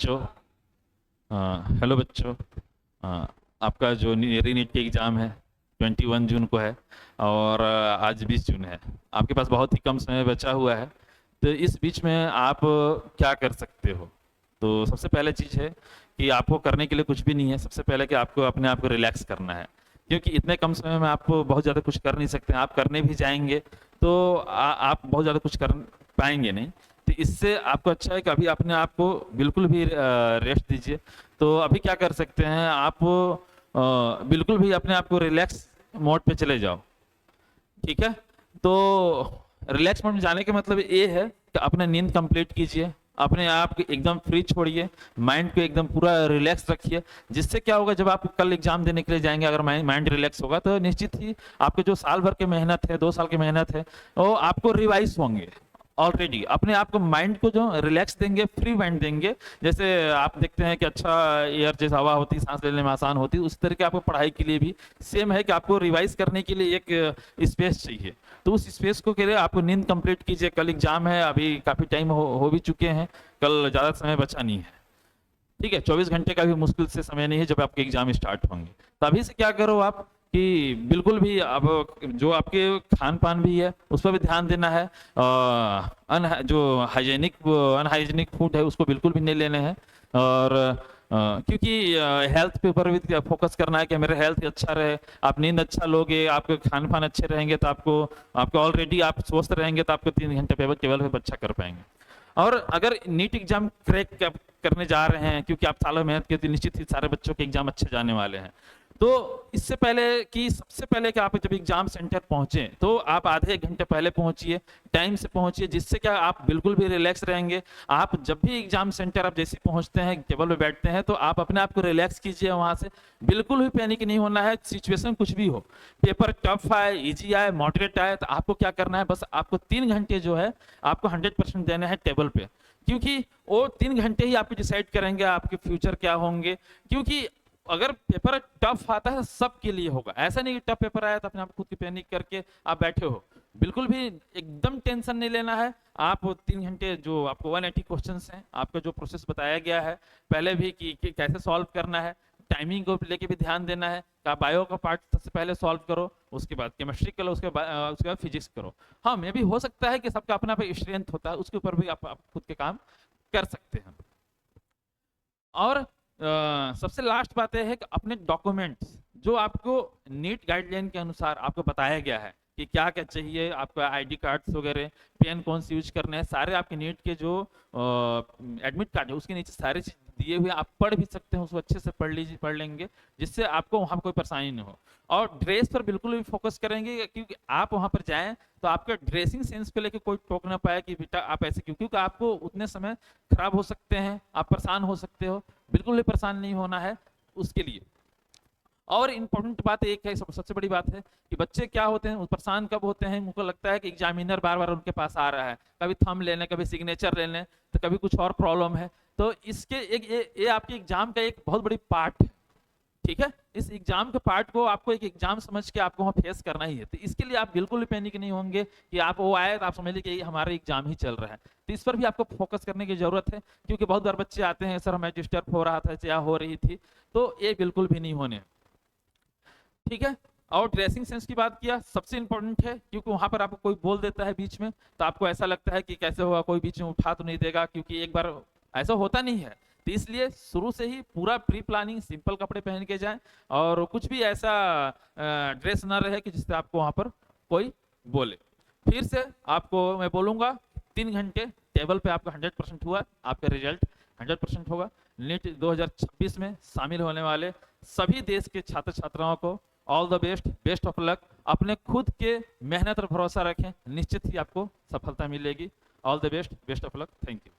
बच्चों। हेलो बच्चों। अ, आपका जो री नीट की एग्ज़ाम है 21 जून को है और आज 20 जून है। आपके पास बहुत ही कम समय बचा हुआ है, तो इस बीच में आप क्या कर सकते हो? तो सबसे पहले चीज़ है कि आपको करने के लिए कुछ भी नहीं है। सबसे पहले कि आपको अपने आप को रिलैक्स करना है, क्योंकि इतने कम समय में आप बहुत ज़्यादा कुछ कर नहीं सकते। आप करने भी जाएंगे तो आप बहुत ज़्यादा कुछ कर पाएंगे नहीं। तो इससे आपको अच्छा है कि अभी अपने आप को बिल्कुल भी रेस्ट दीजिए। तो अभी क्या कर सकते हैं आप, बिल्कुल भी अपने आप को रिलैक्स मोड पे चले जाओ। ठीक है, तो रिलैक्स मोड में जाने का मतलब ये है कि अपना नींद कंप्लीट कीजिए, अपने आप को एकदम फ्री छोड़िए, माइंड को एकदम पूरा रिलैक्स रखिए। जिससे क्या होगा, जब आप कल एग्जाम देने के लिए जाएंगे, अगर माइंड रिलैक्स होगा तो निश्चित ही आपके जो साल भर की मेहनत है, 2 साल की मेहनत है, वो आपको रिवाइज होंगे। ऑलरेडी अपने आप को, माइंड को जो रिलैक्स देंगे, फ्री माइंड देंगे। जैसे आप देखते हैं कि अच्छा एयर जैसे हवा होती है, सांस लेने में आसान होती है, उस तरह के आपको पढ़ाई के लिए भी सेम है कि आपको रिवाइज करने के लिए एक स्पेस चाहिए। तो उस स्पेस को के लिए आपको नींद कंप्लीट कीजिए। कल एग्जाम है, अभी काफी टाइम हो भी चुके हैं, कल ज्यादा समय बचा नहीं है। ठीक है, 24 घंटे का भी मुश्किल से समय नहीं है जब आपके एग्जाम स्टार्ट होंगे। तो अभी से क्या करो आप कि बिल्कुल भी अब जो आपके खान पान भी है उस पर भी ध्यान देना है। जो हाइजेनिक अनहाइजेनिक फूड है उसको बिल्कुल भी नहीं लेने हैं। और क्योंकि हेल्थ पे ऊपर भी फोकस करना है कि मेरा हेल्थ अच्छा रहे। आप नींद अच्छा लोगे, आपके खान पान अच्छे रहेंगे तो आपको ऑलरेडी आप स्वस्थ रहेंगे तो आपको 3 घंटे केवल अच्छा कर पाएंगे। और अगर नीट एग्जाम क्रैक करने जा रहे हैं, क्योंकि आप सालों मेहनत की, तो निश्चित ही सारे बच्चों के एग्जाम अच्छे जाने वाले हैं। तो इससे पहले कि सबसे पहले कि आप जब एग्जाम सेंटर पहुंचे तो आप आधे एक घंटे पहले पहुंचिए, टाइम से पहुंचिए, जिससे क्या आप बिल्कुल भी रिलैक्स रहेंगे। आप जब भी एग्जाम सेंटर आप जैसे पहुंचते हैं, टेबल पे बैठते हैं, तो आप अपने आप को रिलैक्स कीजिए वहां से। बिल्कुल भी पैनिक नहीं होना है, सिचुएशन कुछ भी हो, पेपर टफ आए, इजी आए, मॉडरेट आए, तो आपको क्या करना है, बस आपको 3 घंटे जो है आपको 100% देना है टेबल पे। क्योंकि वो 3 घंटे ही आपको डिसाइड करेंगे आपके फ्यूचर क्या होंगे। क्योंकि अगर पेपर टफ आता है सबके लिए होगा, ऐसा नहीं कि टफ पेपर आया तो अपने आप खुद की पैनिक करके आप बैठे हो। बिल्कुल भी एकदम टेंशन नहीं लेना है। आप 3 घंटे जो आपको 180 क्वेश्चंस हैं, आपका जो प्रोसेस बताया गया है पहले भी कि कैसे सॉल्व करना है, टाइमिंग को लेके भी ध्यान देना है कि आप बायो का पार्ट सबसे पहले सॉल्व करो, उसके बाद केमिस्ट्री करो, उसके बाद फिजिक्स करो। हाँ, मे भी हो सकता है कि सबका अपना पे स्ट्रेंथ होता है, उसके ऊपर भी आप खुद के काम कर सकते हैं। और सबसे लास्ट बात यह है कि अपने डॉक्यूमेंट्स जो आपको नीट गाइडलाइन के अनुसार आपको बताया गया है कि क्या क्या चाहिए, आपका आईडी कार्ड्स वगैरह, पेन कौन सी यूज करने हैं, सारे आपके नीट के जो एडमिट कार्ड है उसके नीचे सारी चीज दिए हुए, आप पढ़ भी सकते हैं, उसको अच्छे से पढ़ लेंगे, जिससे आपको वहां कोई परेशानी नहीं हो। और ड्रेस पर बिल्कुल भी फोकस करेंगे, क्योंकि आप वहां पर जाएं तो आपका ड्रेसिंग सेंस को लेकर कोई टोक ना पाए कि बेटा आप ऐसे क्यों, क्योंकि आपको उतने समय खराब हो सकते हैं, आप परेशान हो सकते हो। बिल्कुल भी परेशान नहीं होना है उसके लिए। और इम्पोर्टेंट बात एक है, सबसे बड़ी बात है कि बच्चे क्या होते हैं, परेशान कब होते हैं, उनको लगता है कि एग्जामिनर बार बार उनके पास आ रहा है, कभी थंब लेने, कभी सिग्नेचर लेने, तो कभी कुछ और प्रॉब्लम है। तो इसके एक ये आपके एग्जाम का एक बहुत बड़ी पार्ट है। ठीक है, इस एग्जाम के पार्ट को आपको एक एग्जाम समझ के आपको वहाँ फेस करना ही है। तो इसके लिए आप बिल्कुल भी पैनिक नहीं होंगे कि आप वो आए तो आप समझ लीजिए कि हमारा एग्जाम ही चल रहा है। तो इस पर भी आपको फोकस करने की जरूरत है, क्योंकि बहुत बार बच्चे आते हैं, सर हमें डिस्टर्ब हो रहा था या हो रही थी, तो ये बिल्कुल भी नहीं होने। ठीक है, और ड्रेसिंग सेंस की बात किया, सबसे इंपॉर्टेंट है, क्योंकि वहां पर आपको कोई बोल देता है बीच में तो आपको ऐसा लगता है कि कैसे होगा, कोई बीच में उठा तो नहीं देगा, क्योंकि एक बार ऐसा होता नहीं है। तो इसलिए शुरू से ही पूरा प्री प्लानिंग, सिंपल कपड़े पहन के जाएं, और कुछ भी ऐसा ड्रेस ना रहे कि जिससे आपको वहां पर कोई बोले। फिर से आपको मैं बोलूंगा, 3 घंटे टेबल पे आपका 100% हुआ, आपका रिजल्ट 100% होगा। नीट 2026 में शामिल होने वाले सभी देश के छात्र छात्राओं को all the best, best of luck. अपने खुद के मेहनत और भरोसा रखें, निश्चित ही आपको सफलता मिलेगी। All the best, best of luck. Thank you.